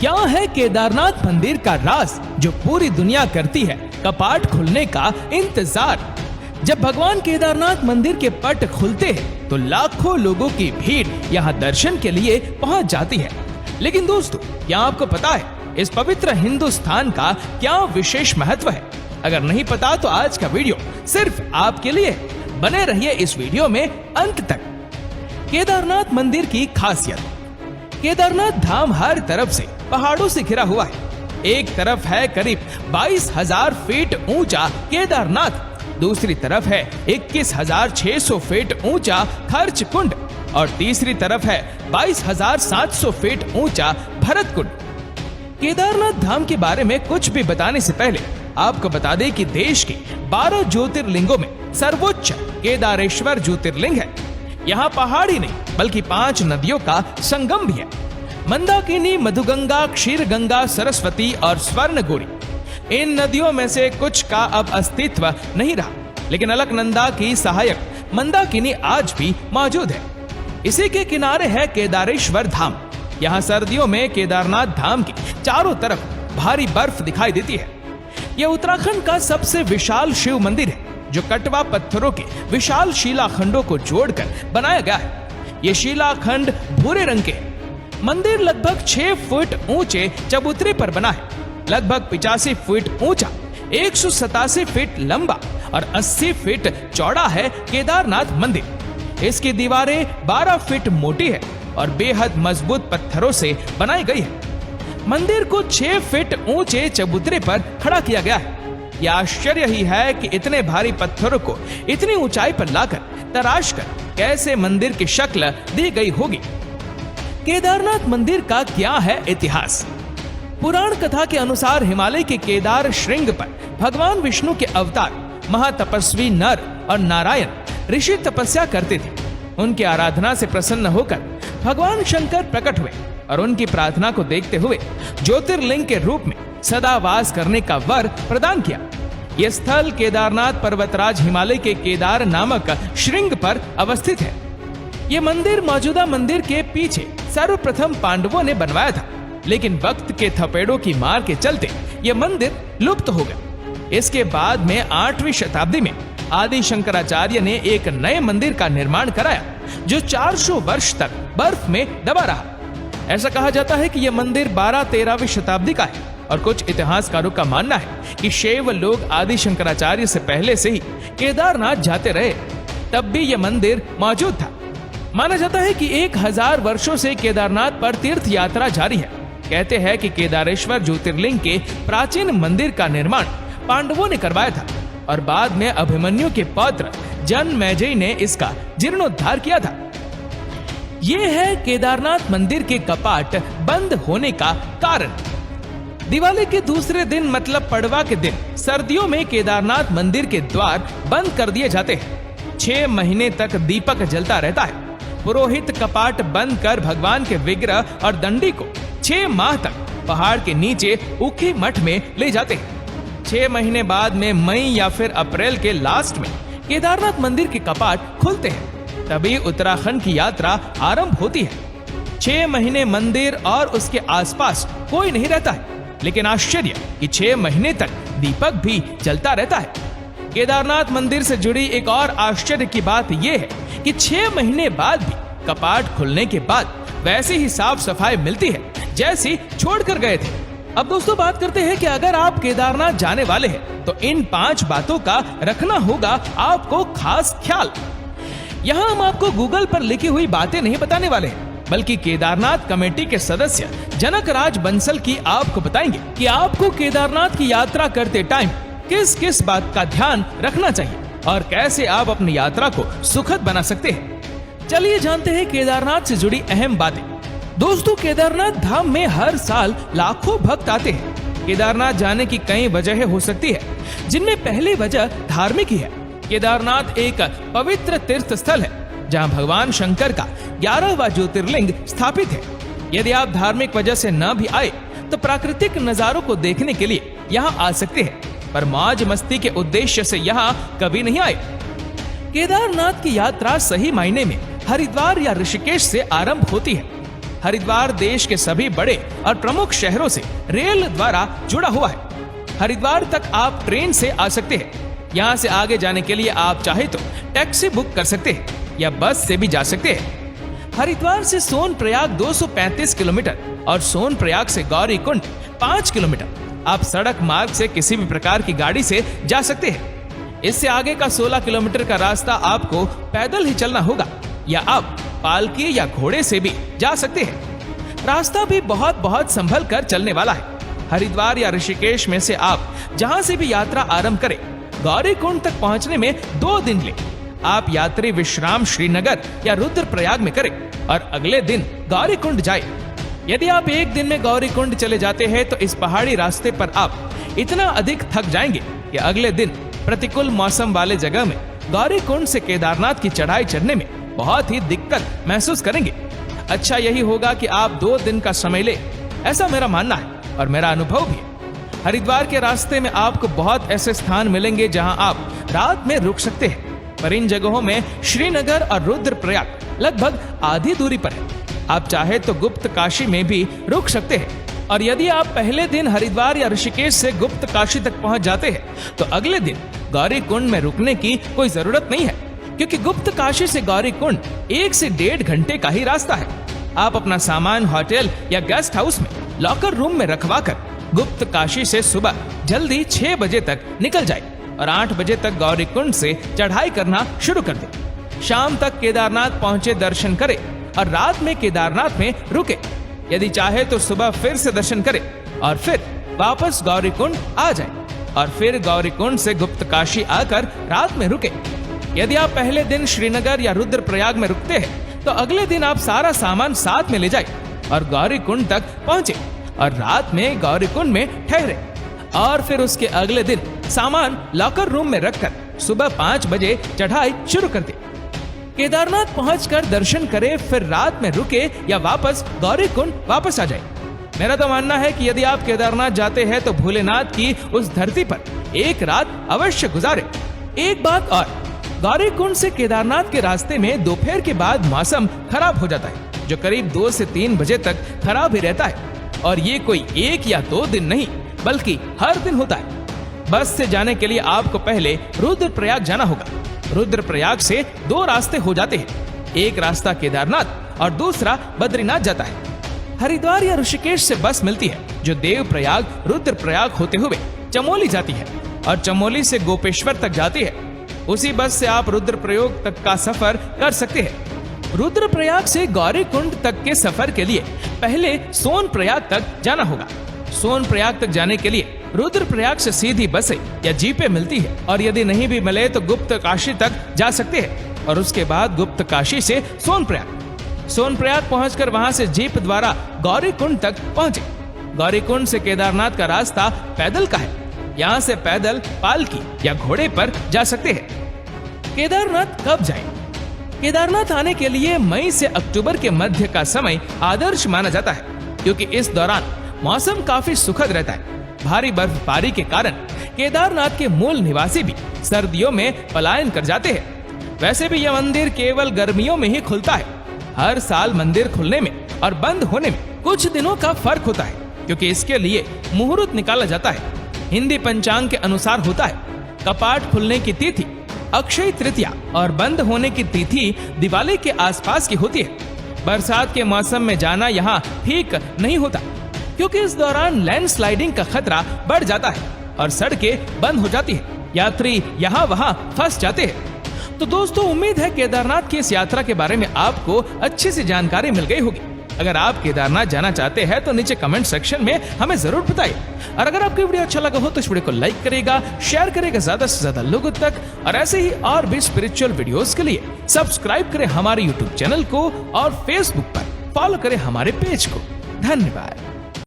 क्या है केदारनाथ मंदिर का राज जो पूरी दुनिया करती है कपाट खुलने का इंतजार। जब भगवान केदारनाथ मंदिर के पट खुलते हैं तो लाखों लोगों की भीड़ यहाँ दर्शन के लिए पहुँच जाती है। लेकिन दोस्तों, क्या आपको पता है इस पवित्र हिंदुस्तान का क्या विशेष महत्व है? अगर नहीं पता तो आज का वीडियो सिर्फ आपके लिए है। बने रहिए इस वीडियो में अंत तक। केदारनाथ मंदिर की खासियत। केदारनाथ धाम हर तरफ से पहाड़ों से घिरा हुआ है। एक तरफ है करीब 22,000 फीट ऊंचा केदारनाथ, दूसरी तरफ है 21,600 फीट ऊंचा खर्च कुंड और तीसरी तरफ है 22,700 फीट ऊंचा भरत कुंड। केदारनाथ धाम के बारे में कुछ भी बताने से पहले आपको बता दें कि देश के 12 ज्योतिर्लिंगों में सर्वोच्च केदारेश्वर ज्योतिर्लिंग है। यहाँ पहाड़ ही नहीं बल्कि 5 नदियों का संगम भी है। मंदाकिनी, मधुगंगा, क्षीरगंगा, सरस्वती और स्वर्णगोरी। इन नदियों में से कुछ का अब अस्तित्व नहीं रहा, लेकिन अलकनंदा की सहायक मंदाकिनी आज भी मौजूद है। इसी के किनारे है केदारेश्वर धाम। यहाँ सर्दियों में केदारनाथ धाम की चारों तरफ भारी बर्फ दिखाई देती है। यह उत्तराखंड का सबसे विशाल शिव मंदिर है जो कटवा पत्थरों के विशाल शिलाखंडों को जोड़कर बनाया गया है। ये शिलाखंड भूरे रंग के हैं। मंदिर लगभग 6 फुट ऊंचे चबूतरे पर बना है। लगभग 85 फीट ऊंचा, 187 फीट लंबा और 80 फीट चौड़ा है केदारनाथ मंदिर। इसकी दीवारें 12 फीट मोटी है और बेहद मजबूत पत्थरों से बनाई गई है। मंदिर को 6 फीट ऊंचे चबूतरे पर खड़ा किया गया है। यह आश्चर्य ही है कि इतने भारी पत्थरों को इतनी ऊंचाई पर लाकर तराश कर कैसे मंदिर की शक्ल दी गई होगी। केदारनाथ मंदिर का क्या है इतिहास? पुराण कथा के अनुसार हिमालय के केदार श्रृंग पर भगवान विष्णु के अवतार महातपस्वी नर और नारायण ऋषि तपस्या करते थे। उनकी आराधना से प्रसन्न होकर भगवान शंकर प्रकट हुए और उनकी प्रार्थना को देखते हुए ज्योतिर्लिंग के रूप में सदा वास करने का वर प्रदान किया। यह स्थल केदारनाथ पर्वतराज हिमालय के केदार नामक श्रृंग पर अवस्थित है। यह मंदिर मौजूदा मंदिर के पीछे सर्वप्रथम पांडवों ने बनवाया था, लेकिन वक्त के थपेड़ों की मार के चलते यह मंदिर लुप्त हो गया। इसके बाद में 8वीं शताब्दी में आदि शंकराचार्य ने एक नए मंदिर का निर्माण कराया जो 400 वर्ष तक बर्फ में दबा रहा। ऐसा कहा जाता है कि यह मंदिर 12-13वीं शताब्दी का है और कुछ इतिहासकारों का मानना है कि शैव लोग आदि शंकराचार्य से पहले से ही केदारनाथ जाते रहे, तब भी यह मंदिर मौजूद था। माना जाता है कि 1000 वर्षों से केदारनाथ पर तीर्थ यात्रा जारी है। कहते हैं कि केदारेश्वर ज्योतिर्लिंग के प्राचीन मंदिर का निर्माण पांडवों ने करवाया था और बाद में अभिमन्यु के पौत्र जनमेजय ने इसका जीर्णोद्धार किया था। ये है केदारनाथ मंदिर के कपाट बंद होने का कारण। दिवाली के दूसरे दिन मतलब पड़वा के दिन सर्दियों में केदारनाथ मंदिर के द्वार बंद कर दिए जाते हैं। 6 महीने तक दीपक जलता रहता है। पुरोहित कपाट बंद कर भगवान के विग्रह और दंडी को 6 माह तक पहाड़ के नीचे उखी मठ में ले जाते हैं। 6 महीने बाद में मई या फिर अप्रैल के लास्ट में केदारनाथ मंदिर के कपाट खुलते हैं। तभी उत्तराखंड की यात्रा आरंभ होती है। 6 महीने मंदिर और उसके आसपास कोई नहीं रहता है, लेकिन आश्चर्य कि 6 महीने तक दीपक भी जलता रहता है। केदारनाथ मंदिर से जुड़ी एक और आश्चर्य की बात यह है कि 6 महीने बाद भी कपाट खुलने के बाद वैसी ही साफ सफाई मिलती है जैसी छोड़कर गए थे। अब दोस्तों, बात करते हैं कि अगर आप केदारनाथ जाने वाले हैं तो इन 5 बातों का रखना होगा आपको खास ख्याल। यहाँ हम आपको गूगल पर लिखी हुई बातें नहीं बताने वाले हैं, बल्कि केदारनाथ कमेटी के सदस्य जनक राज बंसल की आपको बताएंगे कि आपको केदारनाथ की यात्रा करते टाइम किस किस बात का ध्यान रखना चाहिए और कैसे आप अपनी यात्रा को सुखद बना सकते हैं। चलिए जानते हैं केदारनाथ से जुड़ी अहम बातें। दोस्तों, केदारनाथ धाम में हर साल लाखों भक्त आते हैं। केदारनाथ जाने की कई वजह हो सकती है, जिनमें पहली वजह धार्मिक ही है। केदारनाथ एक पवित्र तीर्थ स्थल है जहां भगवान शंकर का 11वां ज्योतिर्लिंग स्थापित है। यदि आप धार्मिक वजह से न भी आए तो प्राकृतिक नजारों को देखने के लिए यहाँ आ सकते हैं, पर मौज मस्ती के उद्देश्य से यहाँ कभी नहीं आए। केदारनाथ की यात्रा सही मायने में हरिद्वार या ऋषिकेश से आरंभ होती है। हरिद्वार देश के सभी बड़े और प्रमुख शहरों से रेल द्वारा जुड़ा हुआ है। हरिद्वार तक आप ट्रेन से आ सकते हैं। यहाँ से आगे जाने के लिए आप चाहे तो टैक्सी बुक कर सकते हैं या बस से भी जा सकते हैं। हरिद्वार से सोनप्रयाग 235 किलोमीटर और सोनप्रयाग से गौरीकुंड 5 किलोमीटर। आप सड़क मार्ग से किसी भी प्रकार की गाड़ी से जा सकते हैं। इससे आगे का 16 किलोमीटर का रास्ता आपको पैदल ही चलना होगा या आप पालकी या घोड़े से भी जा सकते हैं। रास्ता भी बहुत संभल कर चलने वाला है। हरिद्वार या ऋषिकेश में से आप जहां से भी यात्रा आरंभ करें, गौरीकुंड तक पहुंचने में 2 दिन ले। आप यात्री विश्राम श्रीनगर या रुद्रप्रयाग में करें और अगले दिन गौरीकुंड जाए। यदि आप एक दिन में गौरीकुंड चले जाते हैं तो इस पहाड़ी रास्ते पर आप इतना अधिक थक जाएंगे कि अगले दिन प्रतिकूल मौसम वाले जगह में गौरीकुंड से केदारनाथ की चढ़ाई चढ़ने में बहुत ही दिक्कत महसूस करेंगे। अच्छा यही होगा कि आप 2 दिन का समय ले, ऐसा मेरा मानना है और मेरा अनुभव भी है। हरिद्वार के रास्ते में आपको बहुत ऐसे स्थान मिलेंगे जहां आप रात में रुक सकते हैं, पर इन जगहों में श्रीनगर और रुद्रप्रयाग लगभग आधी दूरी पर है। आप चाहे तो गुप्त काशी में भी रुक सकते हैं और यदि आप पहले दिन हरिद्वार या ऋषिकेश से गुप्त काशी तक पहुंच जाते हैं तो अगले दिन गौरीकुंड में रुकने की कोई जरूरत नहीं है, क्योंकि गुप्त काशी से गौरीकुंड 1 से 1.5 घंटे का ही रास्ता है। आप अपना सामान होटल या गेस्ट हाउस में लॉकर रूम में रखवा कर गुप्त काशी से सुबह जल्दी 6 बजे तक निकल जाए और 8 बजे तक गौरीकुंड से चढ़ाई करना शुरू कर दे। शाम तक केदारनाथ पहुंचे दर्शन करें और रात में केदारनाथ में रुके। यदि चाहे तो सुबह फिर से दर्शन करें और फिर वापस गौरीकुंड आ जाए और फिर गौरीकुंड से गुप्त काशी आकर रात में रुके। यदि आप पहले दिन श्रीनगर या रुद्रप्रयाग में रुकते हैं तो अगले दिन आप सारा सामान साथ में ले जाए और गौरीकुंड तक पहुंचे और रात में गौरीकुंड में ठहरे और फिर उसके अगले दिन सामान लॉकर रूम में रखकर सुबह 5 बजे चढ़ाई शुरू कर दे। केदारनाथ पहुंचकर दर्शन करे, फिर रात में रुके या वापस गौरीकुंड वापस आ जाए। मेरा तो मानना है कि यदि आप केदारनाथ जाते हैं तो भोलेनाथ की उस धरती पर एक रात अवश्य गुजारे। एक बात और, गौरीकुंड से केदारनाथ के रास्ते में दोपहर के बाद मौसम खराब हो जाता है, जो करीब 2 से 3 बजे तक खराब ही रहता है और ये कोई 1 या 2 दिन नहीं बल्कि हर दिन होता है। बस से जाने के लिए आपको पहले रुद्रप्रयाग जाना होगा। रुद्रप्रयाग से 2 रास्ते हो जाते हैं, एक रास्ता केदारनाथ और दूसरा बद्रीनाथ जाता है। हरिद्वार या ऋषिकेश से बस मिलती है जो देवप्रयाग रुद्रप्रयाग होते हुए चमोली जाती है और चमोली से गोपेश्वर तक जाती है। उसी बस से आप रुद्रप्रयाग तक का सफर कर सकते हैं। रुद्रप्रयाग से गौरीकुंड तक के सफर के लिए पहले सोनप्रयाग तक जाना होगा। सोनप्रयाग तक जाने के लिए रुद्रप्रयाग से सीधी बसें या जीपें मिलती है और यदि नहीं भी मिले तो गुप्त काशी तक जा सकते हैं और उसके बाद गुप्त काशी से सोनप्रयाग पहुंचकर वहां से जीप द्वारा गौरीकुंड तक पहुंचे। गौरीकुंड से केदारनाथ का रास्ता पैदल का है। यहाँ से पैदल, पालकी या घोड़े पर जा सकते हैं। केदारनाथ कब जाएं? केदारनाथ आने के लिए मई से अक्टूबर के मध्य का समय आदर्श माना जाता है, क्योंकि इस दौरान मौसम काफी सुखद रहता है। भारी बर्फबारी के कारण केदारनाथ के मूल निवासी भी सर्दियों में पलायन कर जाते हैं। वैसे भी यह मंदिर केवल गर्मियों में ही खुलता है। हर साल मंदिर खुलने में और बंद होने में कुछ दिनों का फर्क होता है, क्योंकि इसके लिए मुहूर्त निकाला जाता है। हिंदी पंचांग के अनुसार होता है। कपाट खुलने की तिथि अक्षय तृतीया और बंद होने की तिथि दिवाली के आसपास की होती है। बरसात के मौसम में जाना यहाँ ठीक नहीं होता, क्योंकि इस दौरान लैंडस्लाइडिंग का खतरा बढ़ जाता है और सड़कें बंद हो जाती है। यात्री यहाँ वहाँ फंस जाते हैं। तो दोस्तों, उम्मीद है केदारनाथ की इस यात्रा के बारे में आपको अच्छी सी जानकारी मिल गई होगी। अगर आप केदारनाथ जाना चाहते हैं तो नीचे कमेंट सेक्शन में हमें जरूर बताइए। और अगर आपको वीडियो अच्छा लगा हो तो इस वीडियो को लाइक करेगा, शेयर करेगा ज्यादा से ज्यादा लोगों तक। और ऐसे ही और भी स्पिरिचुअल वीडियोस के लिए सब्सक्राइब करें हमारे यूट्यूब चैनल को और फेसबुक पर फॉलो करें हमारे पेज को। धन्यवाद।